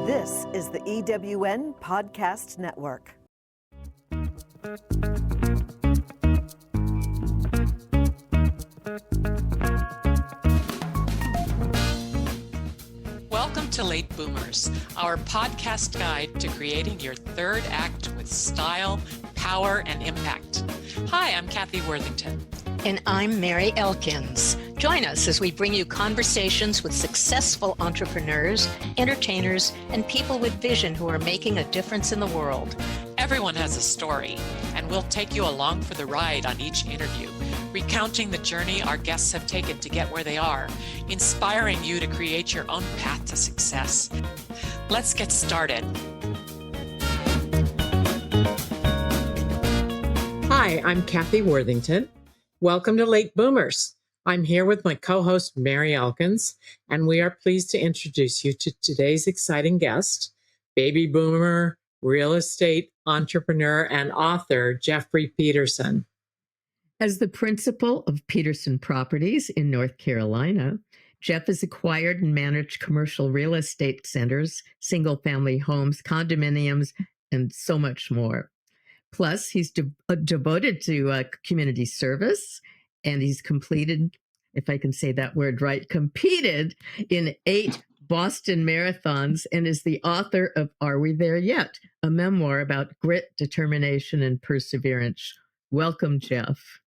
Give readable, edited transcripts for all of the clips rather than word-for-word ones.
This is the EWN Podcast Network. Welcome to Late Boomers, our podcast guide to creating your third act with style, power, and impact. Hi, I'm Cathy Worthington. And I'm Mary Elkins. Join us as we bring you conversations with successful entrepreneurs, entertainers, and people with vision who are making a difference in the world. Everyone has a story, and we'll take you along for the ride on each interview, recounting the journey our guests have taken to get where they are, inspiring you to create your own path to success. Let's get started. Hi, I'm Cathy Worthington. Welcome to Late Boomers. I'm here with my co-host, Mary Elkins, and we are pleased to introduce you to today's exciting guest, baby boomer, real estate entrepreneur, and author, Jeff Peterson. As the principal of Peterson Properties in North Carolina, Jeff has acquired and managed commercial real estate centers, single-family homes, condominiums, and so much more. Plus, he's devoted to community service, and he's completed, if I can say that word right, competed in 8 Boston marathons and is the author of Are We There Yet?, a memoir about grit, determination, and perseverance. Welcome, Jeff.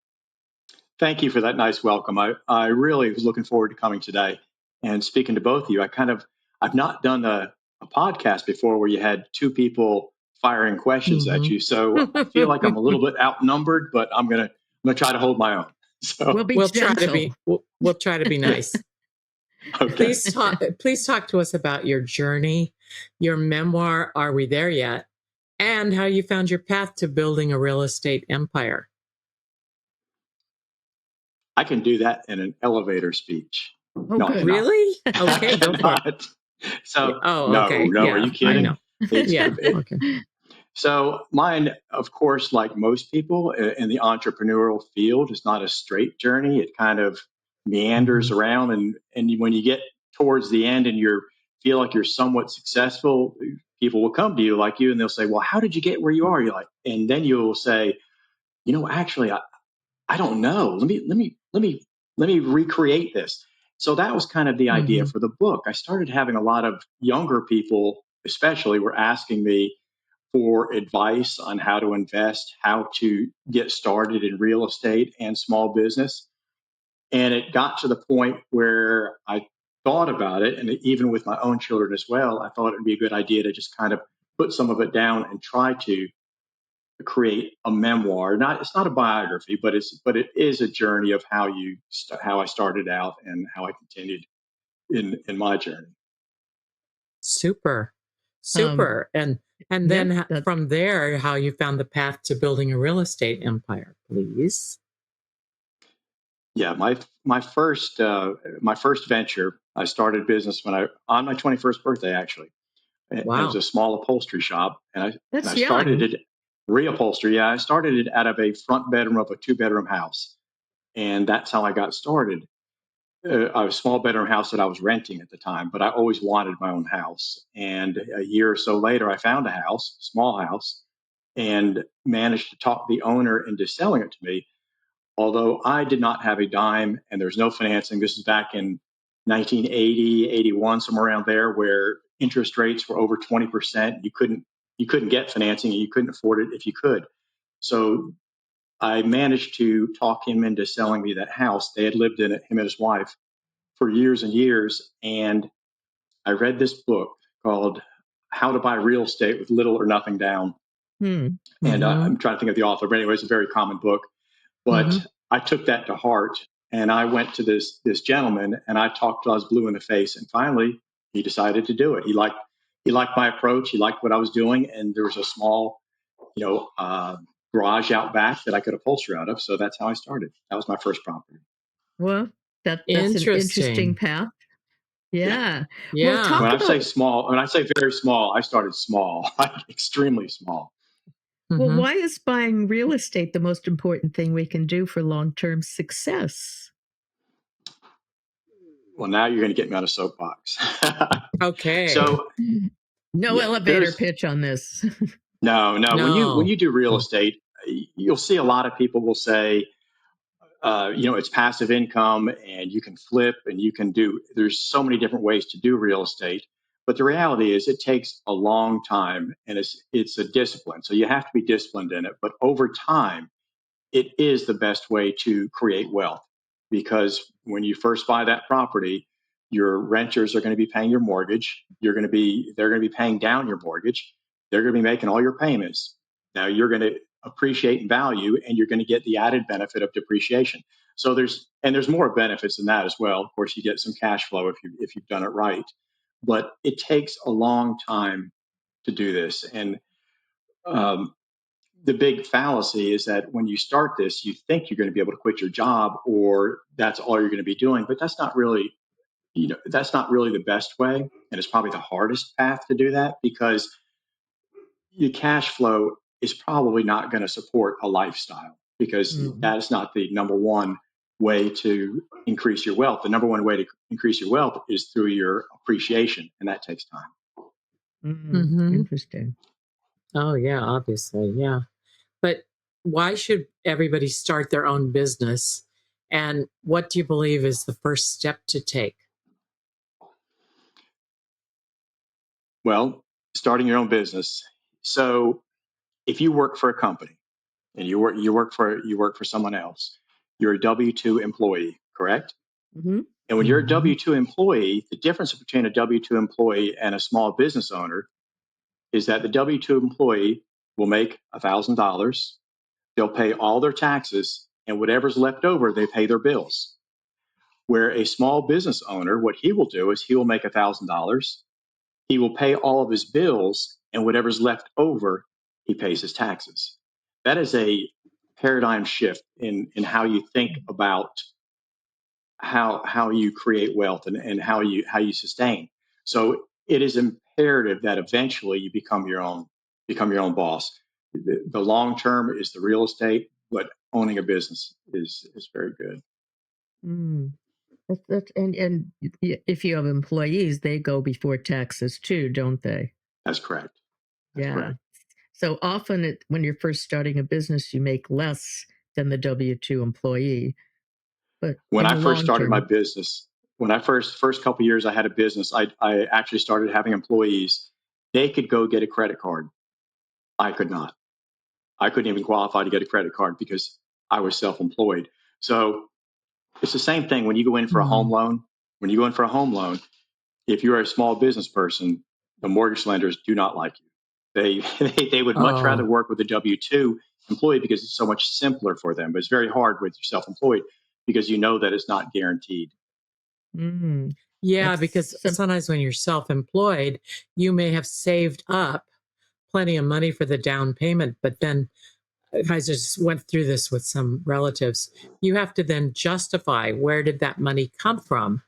Thank you for that nice welcome. I really was looking forward to coming today and speaking to both of you. I've not done a podcast before where you had 2 people firing questions at you. So I feel like I'm a little bit outnumbered, but I'm gonna try to hold my own. So we'll try to be nice. Okay. Please talk to us about your journey, your memoir, Are We There Yet? And how you found your path to building a real estate empire. I can do that in an elevator speech. No, really? Okay, go for it. So, okay. No, yeah, are you kidding? I know. Okay. So mine, of course, like most people in the entrepreneurial field, is not a straight journey. It kind of meanders around, and when you get towards the end and you feel like you're somewhat successful, people will come to you like you, and they'll say, "Well, how did you get where you are?" You're like, and then you'll say, "Actually, I don't know. Let me recreate this." So that was kind of the idea for the book. I started having a lot of younger people, especially, were asking me for advice on how to invest, how to get started in real estate and small business. And it got to the point where I thought about it, and even with my own children as well, I thought it would be a good idea to just kind of put some of it down and try to create a memoir. It's not a biography, but it is a journey of how I started out and how I continued in my journey. Super. And then from there, how you found the path to building a real estate empire, please. Yeah, my first venture, I started business on my 21st birthday, actually. Wow. It was a small upholstery shop, and I That's started young. it Re-upholstery. Yeah, I started it out of a front bedroom of a 2-bedroom house, and that's how I got started. A small bedroom house that I was renting at the time, but I always wanted my own house. And a year or so later, I found a house, small house, and managed to talk the owner into selling it to me. Although I did not have a dime and there was no financing. This is back in 1980, 81, somewhere around there, where interest rates were over 20%. You couldn't get financing, and you couldn't afford it if you could. So I managed to talk him into selling me that house. They had lived in it, him and his wife, for years and years. And I read this book called How to Buy Real Estate with Little or Nothing Down. And I'm trying to think of the author, but anyway, it's a very common book. But I took that to heart, and I went to this gentleman, and I talked till I was blue in the face. And finally, he decided to do it. He liked my approach. He liked what I was doing, and there was a small, garage out back that I could upholster out of. So that's how I started. That was my first property. Well, that's an interesting path. Yeah. Yeah. When I say very small, I started small, extremely small. Well, why is buying real estate the most important thing we can do for long-term success? Well, now you're going to get me on a soapbox. Okay. So No elevator pitch on this. No. When you do real No. estate, you'll see a lot of people will say, it's passive income and you can flip and there's so many different ways to do real estate. But the reality is it takes a long time and it's a discipline. So you have to be disciplined in it. But over time, it is the best way to create wealth because when you first buy that property, your renters are going to be paying your mortgage. They're going to be paying down your mortgage. They're going to be making all your payments. Now you're going to appreciate in value and you're going to get the added benefit of depreciation. So there's more benefits than that as well. Of course, you get some cash flow if you've done it right, but it takes a long time to do this. And um, the big fallacy is that when you start this, you think you're going to be able to quit your job or that's all you're going to be doing, but that's not really, that's not really the best way. And it's probably the hardest path to do that because your cash flow is probably not going to support a lifestyle because that is not the number one way to increase your wealth. The number one way to increase your wealth is through your appreciation, and that takes time. Interesting. Oh, yeah, obviously. Yeah. But why should everybody start their own business? And what do you believe is the first step to take? Well, starting your own business. So if you work for a company and you work for someone else, you're a W-2 employee, correct? Mm-hmm. And when you're a W-2 employee, the difference between a W-2 employee and a small business owner is that the W-2 employee will make $1,000. They'll pay all their taxes, and whatever's left over, they pay their bills. Where a small business owner, what he will do is he will make $1,000. He will pay all of his bills, and whatever's left over, he pays his taxes. That is a paradigm shift in how you think about how you create wealth and how you sustain. So it is imperative that eventually you become your own boss. The long term is the real estate, but owning a business is very good. And if you have employees, they go before taxes too, don't they? That's correct. That's correct. So often when you're first starting a business, you make less than the W-2 employee. But when I first started my business, when I first couple years I had a business, I actually started having employees. They could go get a credit card. I could not. I couldn't even qualify to get a credit card because I was self-employed. So it's the same thing when you go in for a home loan. When you go in for a home loan, if you're a small business person, the mortgage lenders do not like you. They would much rather work with a W-2 employee because it's so much simpler for them. But it's very hard with your self-employed because you know that it's not guaranteed. Yeah, because sometimes when you're self-employed, you may have saved up plenty of money for the down payment, but then I just went through this with some relatives. You have to then justify where did that money come from.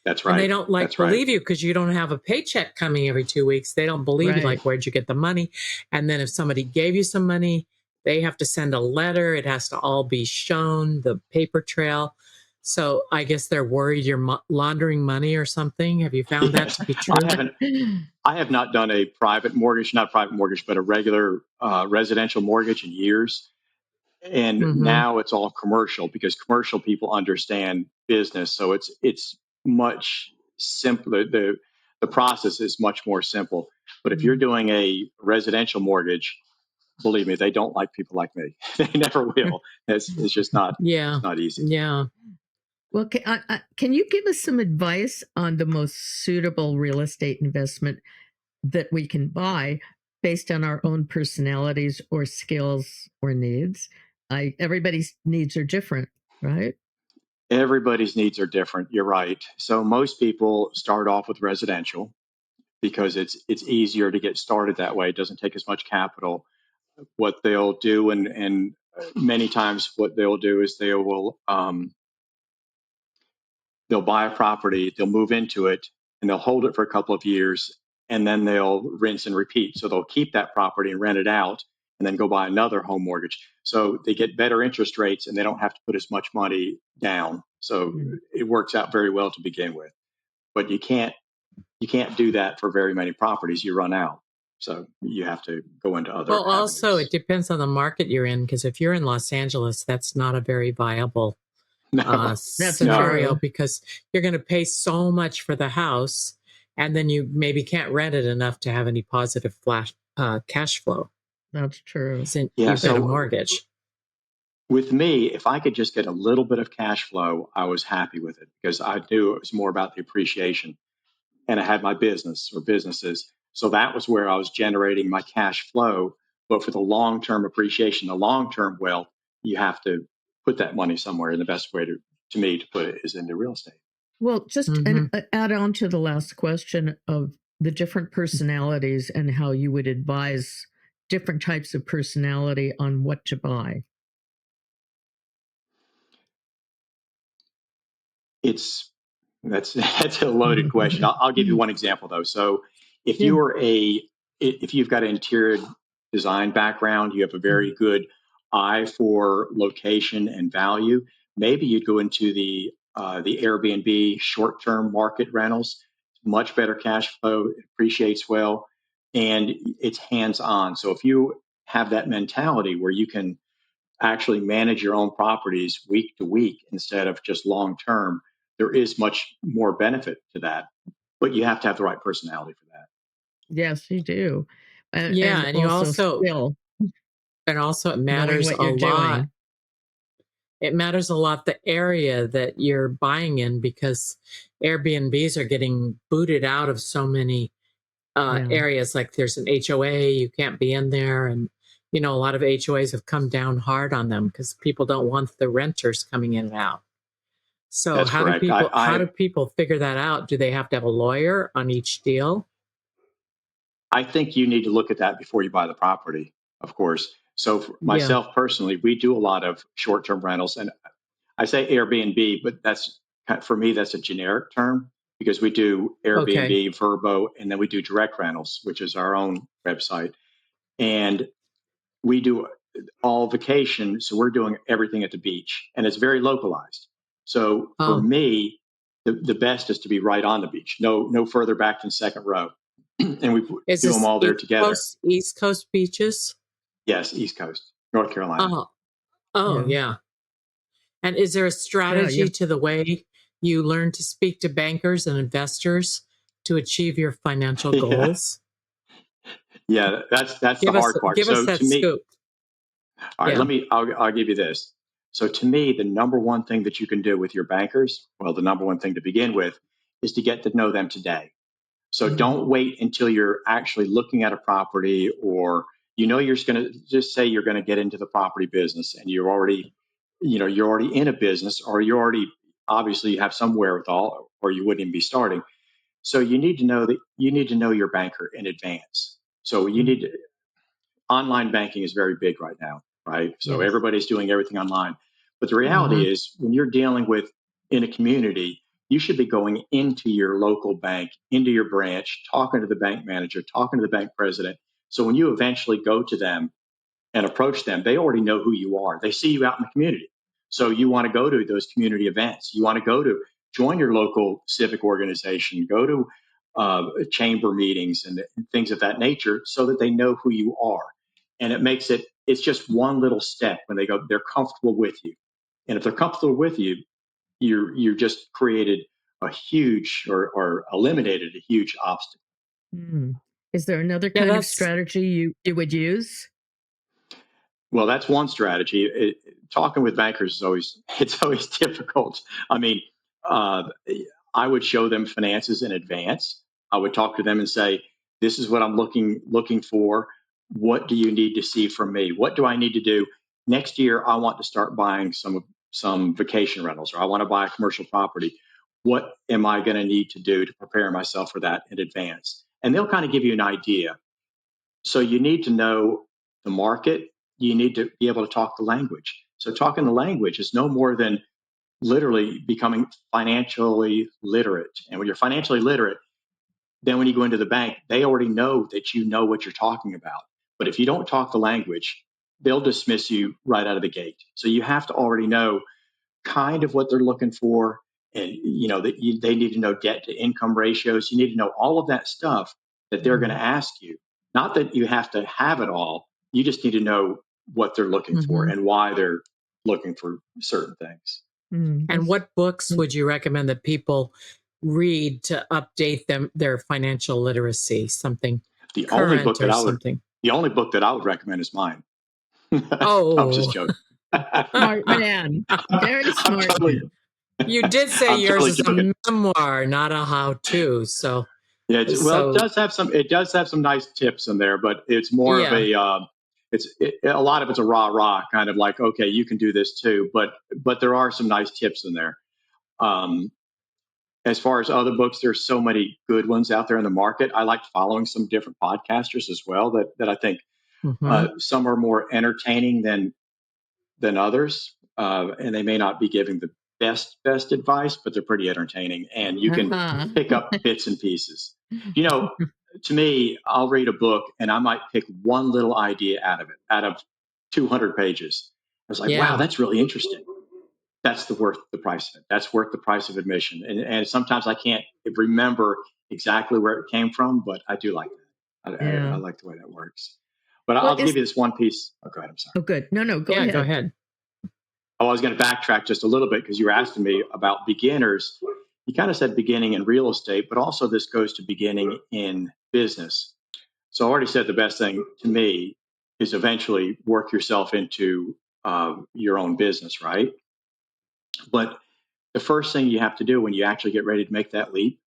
That's right. And they don't believe you because you don't have a paycheck coming every 2 weeks. They don't believe you, like, where'd you get the money? And then if somebody gave you some money, they have to send a letter. It has to all be shown, the paper trail. So I guess they're worried you're laundering money or something. Have you found that to be true? I have not done a private mortgage, not private mortgage, but a regular residential mortgage in years. And now it's all commercial because commercial people understand business. So it's much simpler. The process is much more simple. But if you're doing a residential mortgage, believe me, they don't like people like me. They never will. It's just not. It's not easy. Yeah. Well, can you give us some advice on the most suitable real estate investment that we can buy based on our own personalities or skills or needs? Everybody's needs are different, right? Everybody's needs are different. You're right. So most people start off with residential because it's easier to get started that way. It doesn't take as much capital. What they'll do, and many times what they'll do is they'll buy a property, they'll move into it, and they'll hold it for a couple of years, and then they'll rinse and repeat. So they'll keep that property and rent it out, and then go buy another home mortgage. So they get better interest rates, and they don't have to put as much money down. So it works out very well to begin with. But you can't can't do that for very many properties. You run out. So you have to go into other Well, also, avenues. it depends on the market you're in, because if you're in Los Angeles, that's not a very viable No, That's scenario, true. because you're going to pay so much for the house, and then you maybe can't rent it enough to have any positive cash flow. That's true. So yeah. you've got a So mortgage. with me, if I could just get a little bit of cash flow, I was happy with it, because I knew it was more about the appreciation. And I had my business or businesses. So that was where I was generating my cash flow. But for the long-term appreciation, the long-term wealth, you have to put that money somewhere. And the best way to me to put it is into real estate. Well, just add on to the last question of the different personalities and how you would advise different types of personality on what to buy. That's a loaded question. I'll give you one example though. So if Yeah. if you've got an interior design background, you have a very good eye for location and value. Maybe you'd go into the Airbnb short-term market rentals. Much better cash flow, it appreciates well, and it's hands-on. So if you have that mentality where you can actually manage your own properties week to week instead of just long term, there is much more benefit to that. But you have to have the right personality for that. Yes, you do. Yeah, And and also skill, it knowing matters what a you're lot. doing. It matters a lot the area that you're buying in, because Airbnbs are getting booted out of so many Yeah. areas. Like there's an HOA, you can't be in there. And, a lot of HOAs have come down hard on them because people don't want the renters coming in and out. So That's correct. how do people figure that out? Do they have to have a lawyer on each deal? I think you need to look at that before you buy the property, of course. So for Yeah. myself personally, we do a lot of short term rentals, and I say Airbnb, but that's for me that's a generic term, because we do Okay. Airbnb, Verbo, and then we do direct rentals, which is our own website, and we do all vacation. So we're doing everything at the beach, and it's very localized. So for Oh, me, the best is to be right on the beach, no further back than second row. And we is do them this all there together. East Coast beaches? Yes, East Coast, North Carolina. Oh, Yeah. yeah. And is there a strategy Yeah. to the way you learn to speak to bankers and investors to achieve your financial Yeah, goals? yeah, that's the hard part. Give us So that to me, scoop. all right, Yeah. I'll give you this. So to me, the number one thing that you can do with your bankers, well, the number one thing to begin with, is to get to know them today. So don't wait until you're actually looking at a property, or you're just going to just say you're going to get into the property business, and you're already in a business, or you already obviously have some wherewithal, or you wouldn't even be starting. So you need to know your banker in advance. So online banking is very big right now, right? So Yes. everybody's doing everything online. But the Mm-hmm. reality is, when you're dealing with in a community, you should be going into your local bank, into your branch, talking to the bank manager, talking to the bank president. So when you eventually go to them and approach them, they already know who you are. They see you out in the community. So you want to go to those community events. You want to join your local civic organization, go to chamber meetings and things of that nature, so that they know who you are. And it's just one little step when they're comfortable with you. And if they're comfortable with you, you're just created a huge or eliminated a huge obstacle. Is there another Yeah, kind of strategy you would use? Well, that's one strategy. Talking with bankers it's always difficult. I mean, uh, I would show them finances in advance. I would talk to them and say, "This is what I'm looking for. What do you need to see from me? What do I need to do next year? I want to start buying some vacation rentals, or I want to buy a commercial property. What am I going to need to do to prepare myself for that in advance?" And they'll kind of give you an idea. So you need to know the market. You need to be able to talk the language. So talking the language is no more than literally becoming financially literate. And when you're financially literate, then when you go into the bank, they already know that you know what you're talking about. But if you don't talk the language, they'll dismiss you right out of the gate. So you have to already know kind of what they're looking for. and they need to know debt to income ratios. You need to know all of that stuff that they're going to ask you. Not that you have to have it all. You just need to know what they're looking for and why they're looking for certain things. And what books would you recommend that people read to update their financial literacy? Something The only book that I would recommend is mine. Oh, I'm just joking. Smart man, very smart. You did say I'm yours totally is joking. a memoir, not a how-to. So yeah, it does have some nice tips in there, but it's more of a a lot of it's a rah kind of like, okay, you can do this too, but there are some nice tips in there. As far as other books, there's so many good ones out there in the market. I like following some different podcasters as well that I think some are more entertaining than others, and they may not be giving the best advice, but they're pretty entertaining, and you can pick up bits and pieces. To me, I'll read a book and I might pick one little idea out of 200 pages. I was like, wow, that's really interesting. That's worth the price of it. That's worth the price of admission. And sometimes I can't remember exactly where it came from, but I do like that. I like the way that works. But I'll give you this one piece. Oh, go ahead. I'm sorry. Oh, good. No, go ahead. Go ahead. I was going to backtrack just a little bit because you were asking me about beginners. You kind of said beginning in real estate, but also this goes to beginning in business. So I already said the best thing to me is eventually work yourself into your own business, right? But the first thing you have to do when you actually get ready to make that leap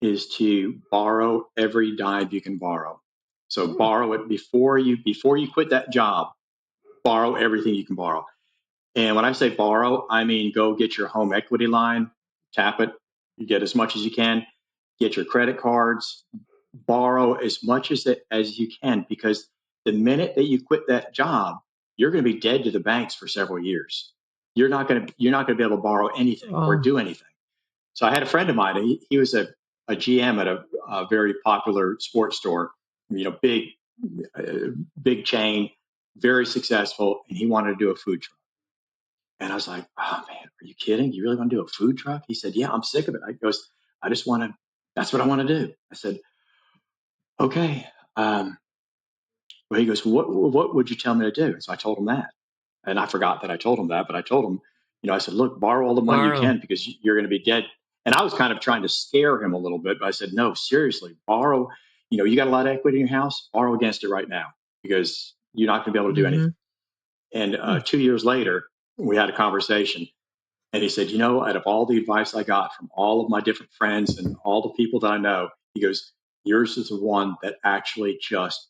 is to borrow every dime you can borrow. So borrow it before you quit that job. Borrow everything you can borrow. And when I say borrow, I mean go get your home equity line, tap it, you get as much as you can, get your credit cards, borrow as much as you can, because the minute that you quit that job, you're going to be dead to the banks for several years. You're not going to be able to borrow anything or do anything. So I had a friend of mine. He was a GM at a very popular sports store, big chain, very successful, and he wanted to do a food truck. And I was like, oh man, are you kidding? You really want to do a food truck? He said, yeah, I'm sick of it. That's what I want to do. I said, okay. Well, he goes, what would you tell me to do? So I told him that. And I forgot that I told him that, but I told him, I said, look, borrow all the money you can because you're going to be dead. And I was kind of trying to scare him a little bit, but I said, no, seriously, borrow. You got a lot of equity in your house, borrow against it right now because you're not going to be able to do anything. And 2 years later, we had a conversation and he said, out of all the advice I got from all of my different friends and all the people that I know, he goes, yours is the one that actually just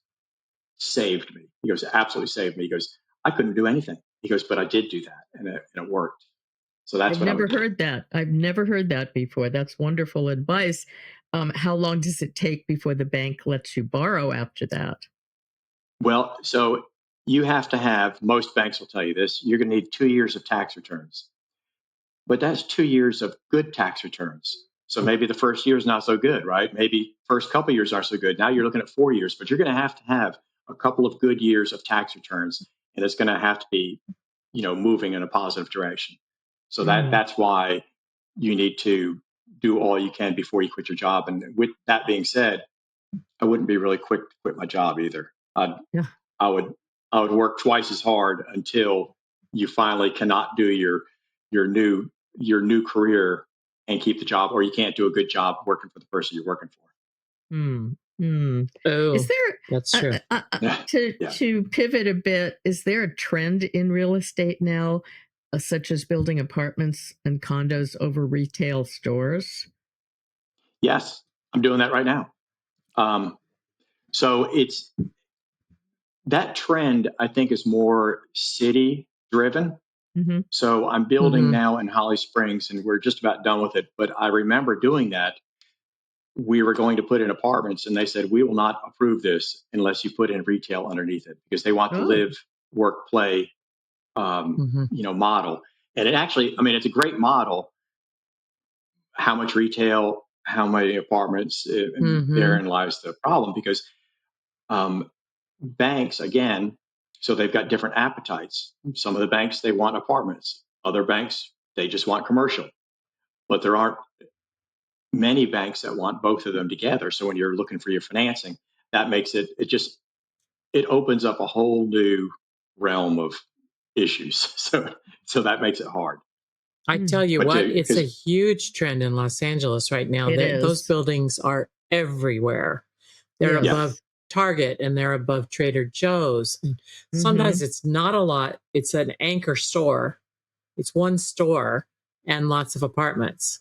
saved me. He goes, absolutely saved me. He goes, I couldn't do anything. He goes, but I did do that and it worked. So that's what I would do. I've never heard that before. That's wonderful advice. How long does it take before the bank lets you borrow after that? Well, so you have to have, most banks will tell you this, you're going to need 2 years of tax returns. But that's 2 years of good tax returns. So maybe the first year is not so good, right? Maybe first couple of years aren't so good. Now you're looking at 4 years, but you're going to have a couple of good years of tax returns, and it's going to have to be, moving in a positive direction. So that's why you need to do all you can before you quit your job. And with that being said, I wouldn't be really quick to quit my job either. I would work twice as hard until you finally cannot do your new career and keep the job, or you can't do a good job working for the person you're working for. Oh, is there that's true. To pivot a bit, is there a trend in real estate now, such as building apartments and condos over retail stores? Yes, I'm doing that right now. So it's that trend, I think, is more city driven. So I'm building now in Holly Springs and we're just about done with it. But I remember doing that. We were going to put in apartments and they said, we will not approve this unless you put in retail underneath it because they want the live, work, play, model. And it actually, it's a great model. How much retail, how many apartments, therein lies the problem because banks, again, so they've got different appetites. Some of the banks, they want apartments. Other banks, they just want commercial. but there aren't many banks that want both of them together. So when you're looking for your financing, that makes it opens up a whole new realm of issues. So that makes it hard. I tell you But what, to, it's a 'cause- huge trend in Los Angeles right now. It Those is. buildings are everywhere. They're Yes. above Target and they're above Trader Joe's. And sometimes it's not a lot. It's an anchor store. It's one store and lots of apartments.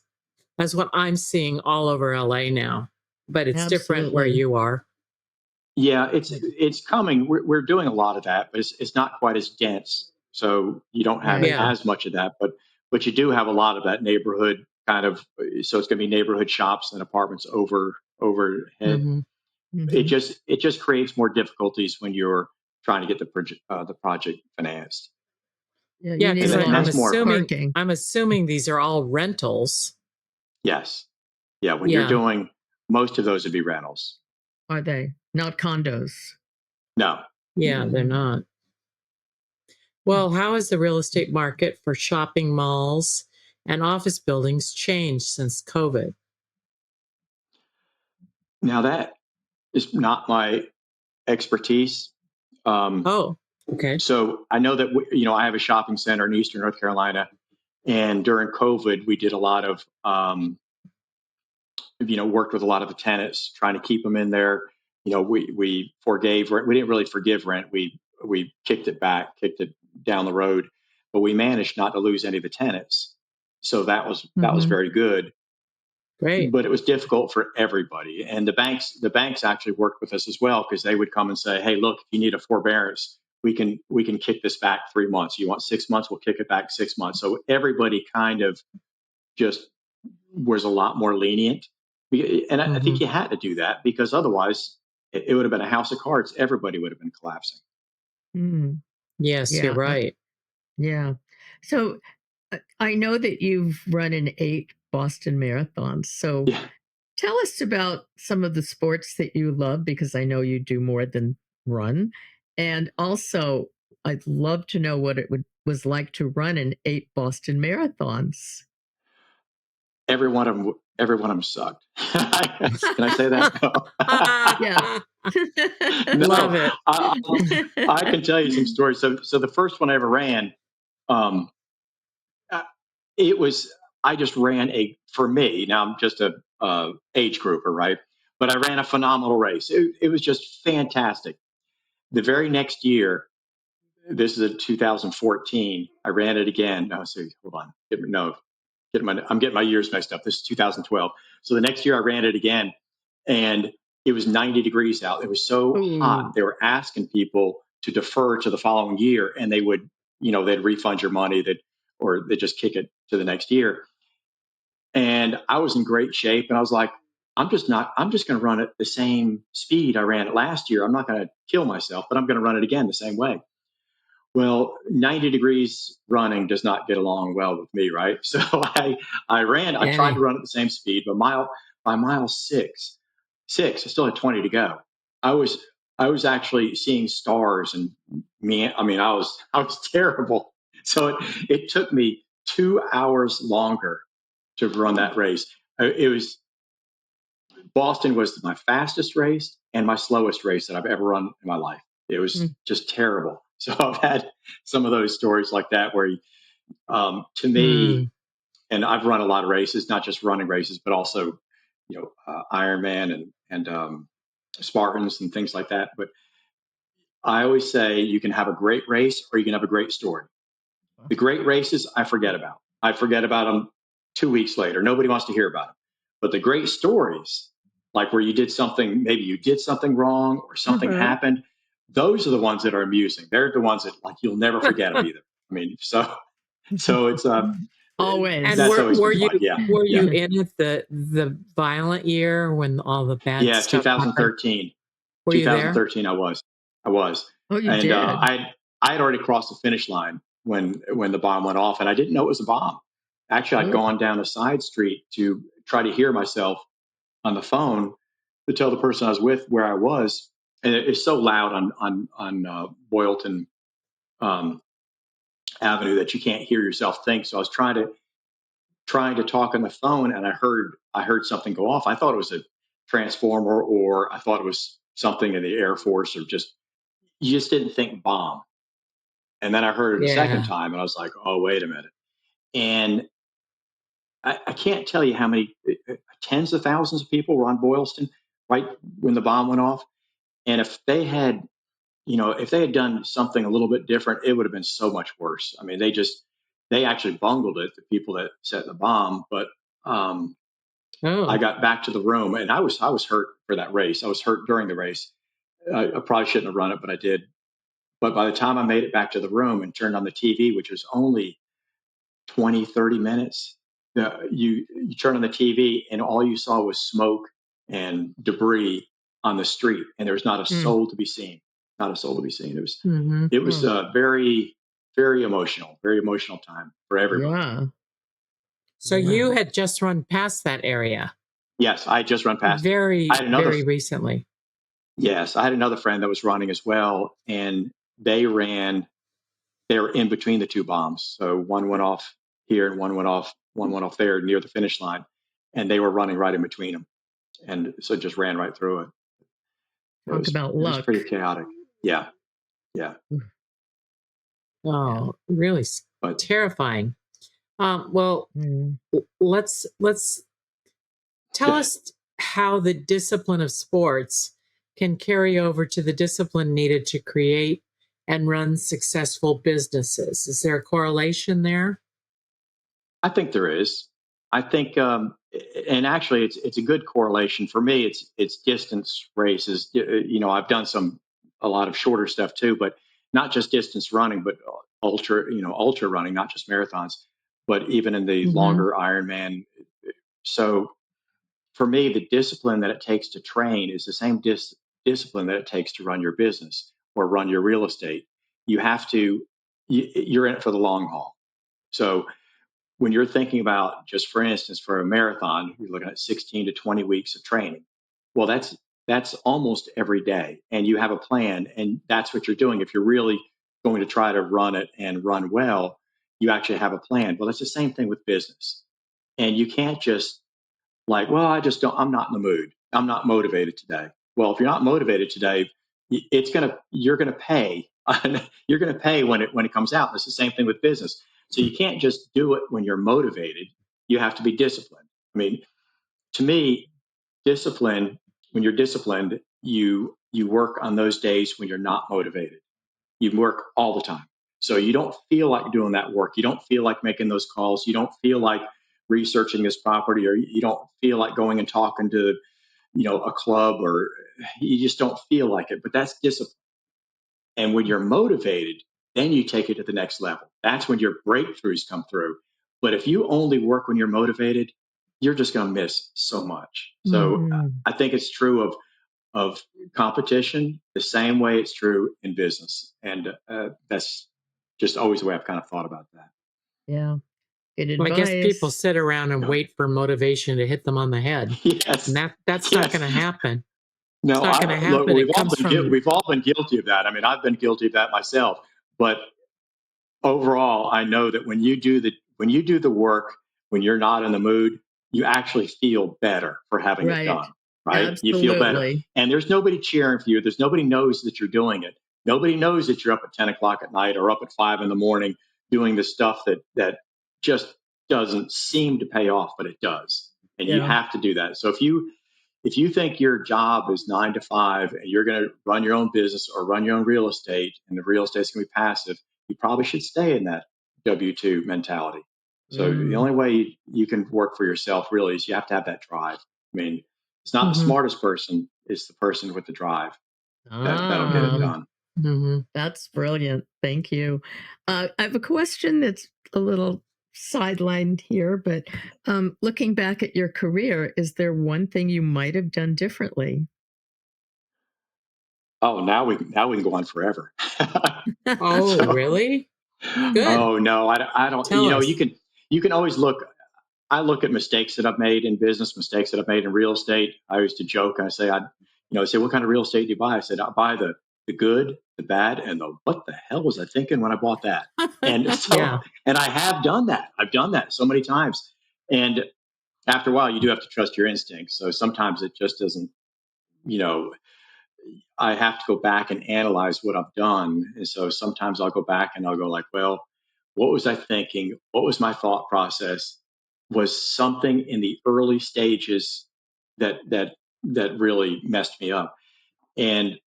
That's what I'm seeing all over LA now. But it's different where Absolutely. you are. yeah, it's coming. We're doing a lot of that, but it's not quite as dense. So you don't have Right. Yeah. as much of that, but you do have a lot of that neighborhood kind of. So it's going to be neighborhood shops and apartments overhead. hmm It just creates more difficulties when you're trying to get the project financed. Yeah, Yeah, you need because a lot that's of more parking. I'm assuming these are all rentals. Yes, yeah. When you're Yeah. doing most of those would be rentals. Are they not condos? No, Yeah, they're not. Well, how has the real estate market for shopping malls and office buildings changed since COVID? now that is not my expertise. Oh, okay. So I know that I have a shopping center in Eastern North Carolina, and during COVID, we did a lot of worked with a lot of the tenants, trying to keep them in there. We forgave rent. We didn't really forgive rent. We kicked it down the road, but we managed not to lose any of the tenants. So that was very good. Great. But it was difficult for everybody, and the banks actually worked with us as well, because they would come and say, "Hey, look, if you need a forbearance, we can kick this back 3 months. You want 6 months, we'll kick it back 6 months." So everybody kind of just was a lot more lenient, and I think you had to do that, because otherwise it would have been a house of cards. Everybody would have been collapsing. Mm, Yes, you're yeah. right. Yeah. So I know that you've run in 8 Boston marathons. So Yeah. tell us about some of the sports that you love, because I know you do more than run. And also, I'd love to know what it was like to run in 8 Boston marathons. Every one of them sucked. Can I say that? No. Yeah. No, Love it. I can tell you some stories. So the first one I ever ran, um, it was I just ran for me. Now I'm just a age grouper, right? But I ran a phenomenal race. It was just fantastic. The very next year, this is in 2014, I ran it again. No, hold on. I'm getting my years mixed up. This is 2012. So the next year I ran it again, and it was 90 degrees out. It was so hot. Ooh. They were asking people to defer to the following year, and they'd refund your money, or they just kick it to the next year. And I was in great shape, and I was like, I'm just going to run it the same speed I ran it last year. I'm not going to kill myself, but I'm going to run it again the same way. Well, 90 degrees running does not get along well with me, right? So I tried to run at the same speed, but by mile six, I still had 20 to go. I was actually seeing stars, and I was terrible. So it took me 2 hours longer to run that race. Boston was my fastest race and my slowest race that I've ever run in my life. It was just terrible. So I've had some of those stories like that where, to me, and I've run a lot of races, not just running races, but also, Ironman and Spartans and things like that. But I always say you can have a great race or you can have a great story. The great races, I forget about. I forget about them 2 weeks later. Nobody wants to hear about them. But the great stories, like where maybe you did something wrong or something happened, those are the ones that are amusing. They're the ones that, like, you'll never forget them either. I mean, so it's Always. And that's always were been you fun. Yeah. were Yeah. you in it the violent year when all the bad Yeah. stuff happened? 2013. Were you there? 2013. I was. Oh, you And did? I had already crossed the finish line when the bomb went off, and I didn't know it was a bomb. Actually, I'd gone down a side street to try to hear myself on the phone to tell the person I was with where I was, and it's so loud on Boylton Avenue that you can't hear yourself think. So I was trying trying to talk on the phone, and I heard something go off. I thought it was a transformer, or I thought it was something in the Air Force, or just you just didn't think bomb. And then I heard it a second Yeah. time, and I was like, oh, wait a minute. And I can't tell you how many tens of thousands of people were on Boylston right when the bomb went off. And if they had, if they had done something a little bit different, it would have been so much worse. I mean, they actually bungled it, the people that set the bomb. But I got back to the room, and I was hurt for that race. I was hurt during the race. I probably shouldn't have run it, but I did. But by the time I made it back to the room and turned on the TV, which was only 20, 30 minutes, you turn on the TV and all you saw was smoke and debris on the street, and there was not a soul to be seen. Not a soul to be seen. It was very, very emotional time for everybody. Yeah. So you had just run past that area. Yes, I had just run past very recently. Yes, I had another friend that was running as well, and they were in between the two bombs. So one went off here and one went off there near the finish line, and they were running right in between them. And so just ran right through it. Talk about luck. It was pretty chaotic. Yeah. Oh, really terrifying. Let's tell us how the discipline of sports can carry over to the discipline needed to create and run successful businesses. Is there a correlation there? I think there is. I think, and actually, it's a good correlation for me. It's distance races. I've done a lot of shorter stuff too, but not just distance running, but ultra running, not just marathons, but even in the longer Ironman. So for me, the discipline that it takes to train is the same discipline that it takes to run your business or run your real estate. You're in it for the long haul. So when you're thinking about, just for instance, for a marathon, you're looking at 16 to 20 weeks of training. Well, that's almost every day, and you have a plan, and that's what you're doing. If you're really going to try to run it and run well, you actually have a plan. Well, it's the same thing with business, and you can't just I'm not in the mood. I'm not motivated today. Well, if you're not motivated today, you're gonna pay. You're gonna pay when it comes out. It's the same thing with business. So you can't just do it when you're motivated. You have to be disciplined. I mean, to me, discipline, when you're disciplined, you work on those days when you're not motivated. You work all the time. So you don't feel like doing that work. You don't feel like making those calls. You don't feel like researching this property, or you don't feel like going and talking to, a club, or you just don't feel like it. But that's discipline. And when you're motivated, then you take it to the next level. That's when your breakthroughs come through. But if you only work when you're motivated, you're just going to miss so much. So I think it's true of competition the same way it's true in business. And that's just always the way I've kind of thought about that. Yeah. Well, I guess people sit around and wait for motivation to hit them on the head. Yes. And that's not going to happen. No, it's not going to happen. We've all been guilty of that. I mean, I've been guilty of that myself. But overall, I know that when you do the work, when you're not in the mood, you actually feel better for having it done. Right? Absolutely. You feel better. And there's nobody cheering for you. There's nobody knows that you're doing it. Nobody knows that you're up at 10 o'clock at night or up at 5 in the morning doing the stuff that just doesn't seem to pay off, but it does. And you have to do that. So if you think your job is 9 to 5 and you're going to run your own business or run your own real estate, and the real estate's going to be passive, you probably should stay in that W-2 mentality. So the only way you can work for yourself really is you have to have that drive. I mean, it's not the smartest person, it's the person with the drive that'll get it done. That's brilliant. Thank you. I have a question that's a little sidelined here, but looking back at your career, is there one thing you might have done differently? Oh, now we can go on forever. Really? Good. Oh no, I don't. Tell us. You can always look. I look at mistakes that I've made in business, mistakes that I've made in real estate. I used to joke and I say, what kind of real estate do you buy? I said, I buy the good, the bad, and the what the hell was I thinking when I bought that? And so, and I have done that. I've done that so many times. And after a while, you do have to trust your instincts. So sometimes it just doesn't, I have to go back and analyze what I've done. And so sometimes I'll go back and I'll go like, well, what was I thinking? What was my thought process? Was something in the early stages that really messed me up? And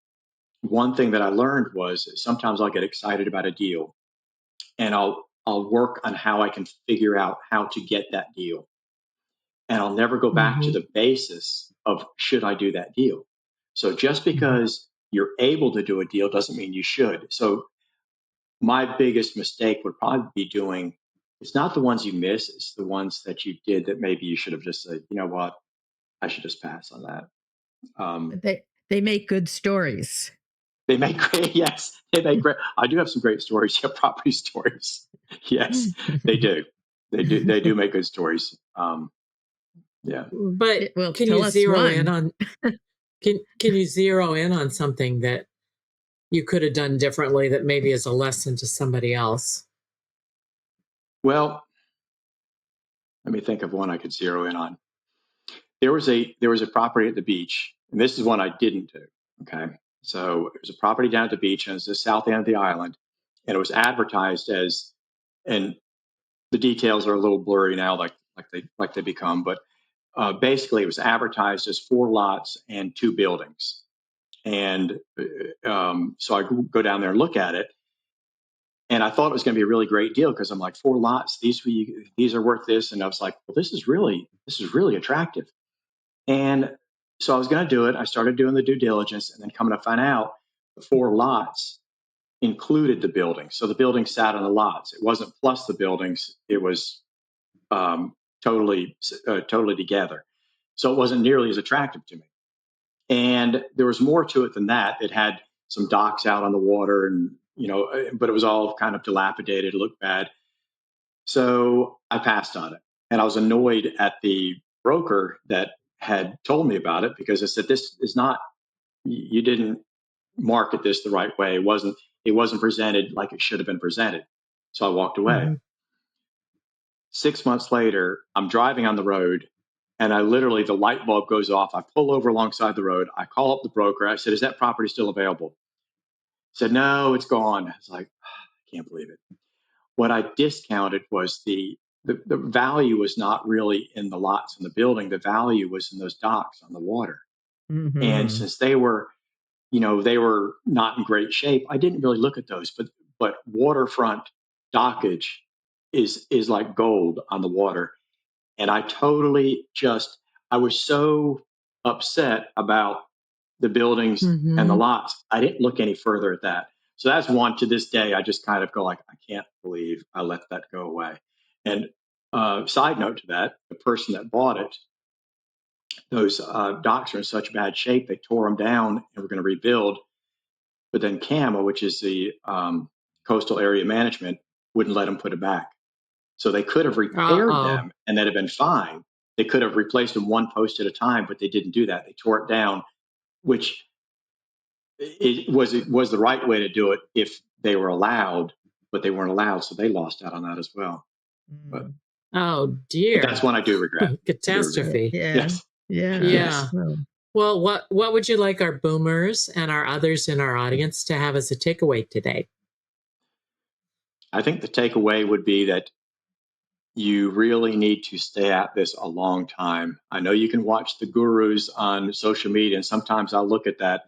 one thing that I learned was sometimes I'll get excited about a deal and I'll work on how I can figure out how to get that deal. And I'll never go back to the basis of should I do that deal? So just because you're able to do a deal doesn't mean you should. So my biggest mistake would probably be doing, it's not the ones you miss, it's the ones that you did that maybe you should have just said, you know what, I should just pass on that. They make good stories. They make great, yes, they make great. I do have some great stories, yeah, property stories. Yes, they do. They do make good stories. Yeah. But Well, can tell you us zero one. in on can you zero in on something that you could have done differently that maybe is a lesson to somebody else? Well, let me think of one I could zero in on. There was a property at the beach, and this is one I didn't do. Okay. So it was a property down at the beach, and it's the south end of the island, and it was advertised as, and the details are a little blurry now, like they become, but basically it was advertised as 4 lots and 2 buildings. And so I go down there and look at it, and I thought it was going to be a really great deal because I'm like, 4 lots, these are worth this, and I was like, well, this is really attractive. And so I was going to do it. I started doing the due diligence, and then coming to find out, the 4 lots included the buildings. So the buildings sat on the lots. It wasn't plus the buildings. It was totally together. So it wasn't nearly as attractive to me. And there was more to it than that. It had some docks out on the water, and but it was all kind of dilapidated. It looked bad. So I passed on it, and I was annoyed at the broker that had told me about it because I said, "This is not. You didn't market this the right way. It wasn't presented like it should have been presented." So I walked away. 6 months later, I'm driving on the road, and the light bulb goes off. I pull over alongside the road. I call up the broker. I said, "Is that property still available?" He said, "No, it's gone." I was like, I can't believe it. What I discounted was the value was not really in the lots in the building. The value was in those docks on the water. And since they were not in great shape, I didn't really look at those. But waterfront dockage is like gold on the water. And I was so upset about the buildings and the lots. I didn't look any further at that. So that's one, to this day, I just kind of go like, I can't believe I let that go away. And side note to that, the person that bought it, those docks are in such bad shape, they tore them down and were going to rebuild. But then CAMA, which is the coastal area management, wouldn't let them put it back. So they could have repaired them and that'd have been fine. They could have replaced them 1 post at a time, but they didn't do that. They tore it down, which it was the right way to do it if they were allowed, but they weren't allowed. So they lost out on that as well. But, oh dear. But that's one I do regret. Catastrophe. Yes. Yeah. Well, what would you like our boomers and our others in our audience to have as a takeaway today? I think the takeaway would be that you really need to stay at this a long time. I know you can watch the gurus on social media, and sometimes I'll look at that,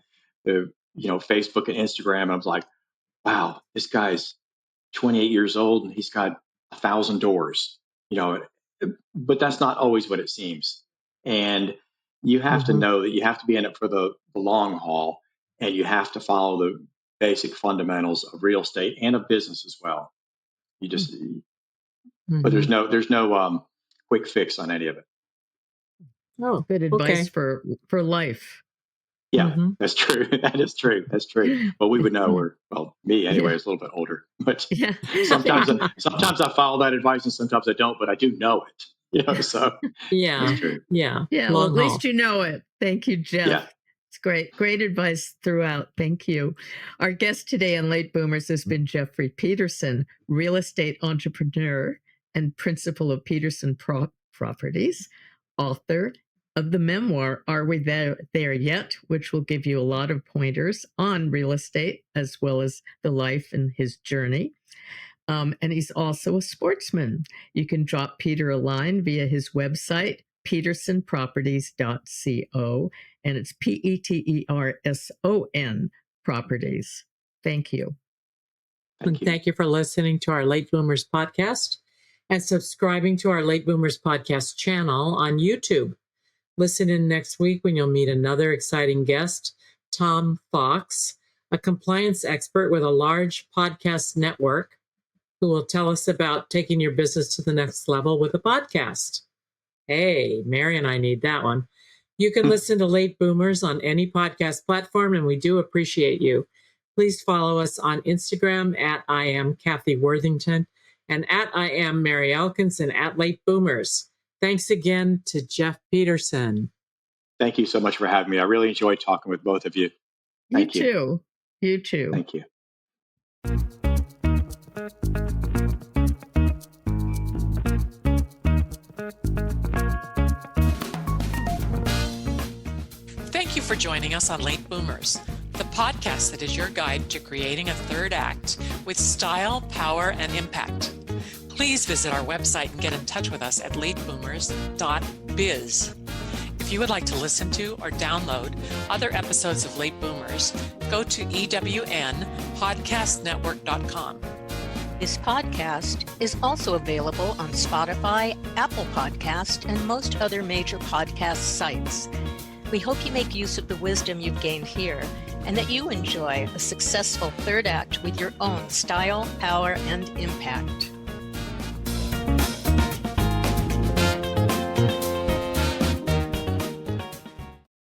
Facebook and Instagram, and I was like, wow, this guy's 28 years old and he's got 1,000 doors, but that's not always what it seems. And you have to know that you have to be in it for the long haul, and you have to follow the basic fundamentals of real estate and of business as well. You just, but there's no quick fix on any of it. Oh, good advice for life. Yeah, that's true. That is true. That's true. Well, we would know, me anyway, is a little bit older, but sometimes I follow that advice and sometimes I don't, but I do know it, so that's true. Yeah. Well, at least you know it. Thank you, Jeff. Yeah. It's great advice throughout. Thank you. Our guest today on Late Boomers has been Jeffrey Peterson, real estate entrepreneur and principal of Peterson Properties, author of the memoir, Are We There Yet?, which will give you a lot of pointers on real estate as well as the life and his journey. And he's also a sportsman. You can drop Peter a line via his website, petersonproperties.co, and it's Peterson Properties. Thank you. Thank you for listening to our Late Boomers podcast and subscribing to our Late Boomers podcast channel on YouTube. Listen in next week when you'll meet another exciting guest, Tom Fox, a compliance expert with a large podcast network, who will tell us about taking your business to the next level with a podcast. Hey, Mary and I need that one. You can listen to Late Boomers on any podcast platform, and we do appreciate you. Please follow us on Instagram at I am Cathy Worthington and at I am Mary Elkins and at Late Boomers. Thanks again to Jeff Peterson. Thank you so much for having me. I really enjoyed talking with both of you. Thank you. You too. Thank you. Thank you for joining us on Late Boomers, the podcast that is your guide to creating a third act with style, power, and impact. Please visit our website and get in touch with us at lateboomers.biz. If you would like to listen to or download other episodes of Late Boomers, go to ewnpodcastnetwork.com. This podcast is also available on Spotify, Apple Podcast, and most other major podcast sites. We hope you make use of the wisdom you've gained here and that you enjoy a successful third act with your own style, power, and impact.